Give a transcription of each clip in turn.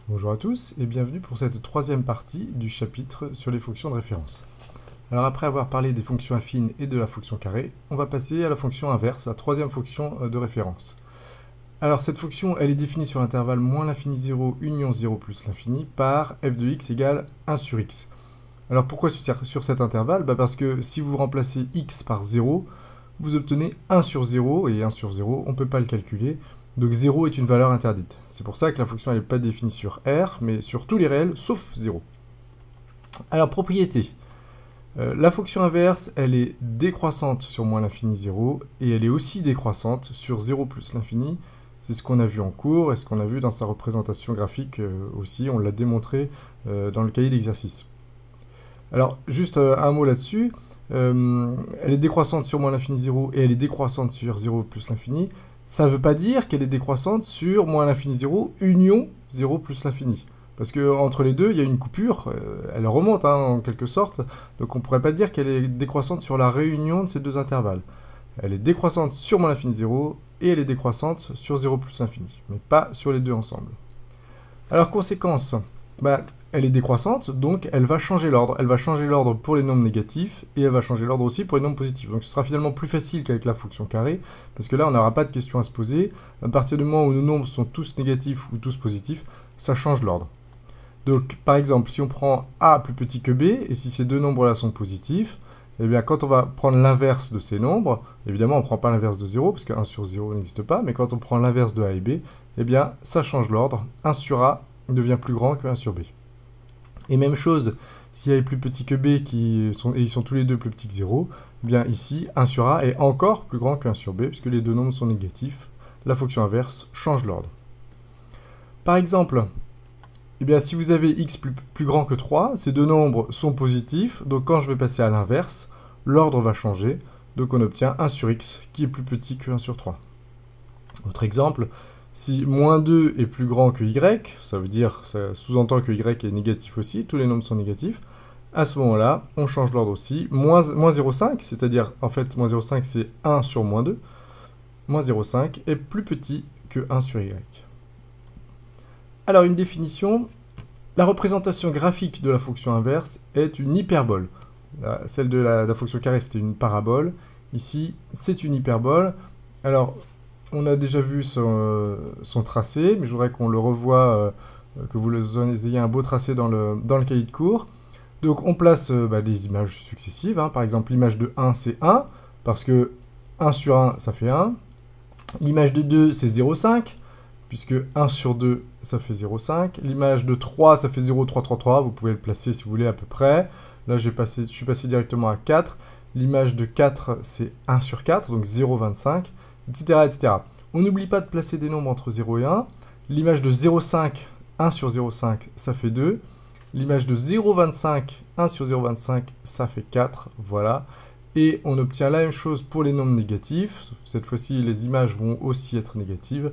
Bonjour à tous et bienvenue pour cette troisième partie du chapitre sur les fonctions de référence. Alors après avoir parlé des fonctions affines et de la fonction carré, on va passer à la fonction inverse, la troisième fonction de référence. Alors cette fonction, elle est définie sur l'intervalle moins l'infini 0 union 0 plus l'infini par f de x égale 1 sur x. Alors pourquoi sur cet intervalle? Parce que si vous remplacez x par 0, vous obtenez 1 sur 0, et 1 sur 0, on ne peut pas le calculer. Donc 0 est une valeur interdite. C'est pour ça que la fonction n'est pas définie sur R, mais sur tous les réels, sauf 0. Alors, propriété. La fonction inverse, elle est décroissante sur moins l'infini 0, et elle est aussi décroissante sur 0 plus l'infini. C'est ce qu'on a vu en cours, et ce qu'on a vu dans sa représentation graphique aussi, on l'a démontré dans le cahier d'exercice. Alors, juste un mot là-dessus. Elle est décroissante sur moins l'infini 0, et elle est décroissante sur 0 plus l'infini. Ça ne veut pas dire qu'elle est décroissante sur moins l'infini 0, union 0 plus l'infini. Parce qu'entre les deux, il y a une coupure, elle remonte en quelque sorte, donc on ne pourrait pas dire qu'elle est décroissante sur la réunion de ces deux intervalles. Elle est décroissante sur moins l'infini 0, et elle est décroissante sur 0 plus l'infini, mais pas sur les deux ensemble. Alors conséquence, elle est décroissante, donc elle va changer l'ordre. Elle va changer l'ordre pour les nombres négatifs, et elle va changer l'ordre aussi pour les nombres positifs. Donc ce sera finalement plus facile qu'avec la fonction carré, parce que là on n'aura pas de question à se poser. À partir du moment où nos nombres sont tous négatifs ou tous positifs, ça change l'ordre. Donc par exemple, si on prend a plus petit que b, et si ces deux nombres-là sont positifs, eh bien quand on va prendre l'inverse de ces nombres, évidemment on ne prend pas l'inverse de 0, parce que 1 sur 0 n'existe pas, mais quand on prend l'inverse de a et b, eh bien ça change l'ordre. 1 sur a devient plus grand que 1 sur b. Et même chose, s'il y a plus petit que b, et ils sont tous les deux plus petits que 0, eh bien ici, 1 sur a est encore plus grand que 1 sur b, puisque les deux nombres sont négatifs. La fonction inverse change l'ordre. Par exemple, eh bien, si vous avez x plus grand que 3, ces deux nombres sont positifs, donc quand je vais passer à l'inverse, l'ordre va changer, donc on obtient 1 sur x qui est plus petit que 1 sur 3. Autre exemple, si moins 2 est plus grand que y, ça veut dire, ça sous-entend que y est négatif aussi, tous les nombres sont négatifs, à ce moment-là, on change l'ordre aussi, moins 0,5, c'est-à-dire, en fait, moins 0,5 c'est 1 sur moins 2, moins 0,5 est plus petit que 1 sur y. Alors, une définition, la représentation graphique de la fonction inverse est une hyperbole. Celle de la fonction carré, c'était une parabole. Ici, c'est une hyperbole. Alors, on a déjà vu son tracé, mais je voudrais qu'on le revoie, que vous ayez un beau tracé dans le cahier de cours. Donc on place des images successives. Par exemple, l'image de 1, c'est 1, parce que 1 sur 1, ça fait 1. L'image de 2, c'est 0,5, puisque 1 sur 2, ça fait 0,5. L'image de 3, ça fait 0,333. Vous pouvez le placer si vous voulez à peu près. Là, je suis passé directement à 4. L'image de 4, c'est 1 sur 4, donc 0,25. Etc., etc. On n'oublie pas de placer des nombres entre 0 et 1. L'image de 0,5, 1 sur 0,5, ça fait 2. L'image de 0,25, 1 sur 0,25, ça fait 4. Voilà. Et on obtient la même chose pour les nombres négatifs. Cette fois-ci, les images vont aussi être négatives.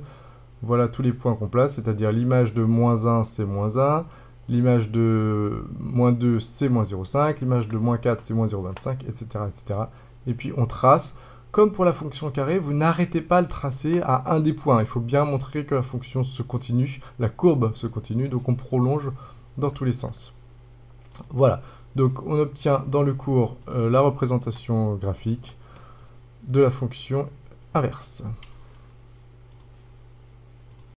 Voilà tous les points qu'on place, c'est-à-dire l'image de moins 1, c'est moins 1. L'image de moins 2, c'est moins 0,5. L'image de moins 4, c'est moins 0,25, etc., etc. Et puis on trace. Comme pour la fonction carré, vous n'arrêtez pas le tracé à un des points. Il faut bien montrer que la fonction se continue, la courbe se continue, donc on prolonge dans tous les sens. Voilà, donc on obtient dans le cours la représentation graphique de la fonction inverse.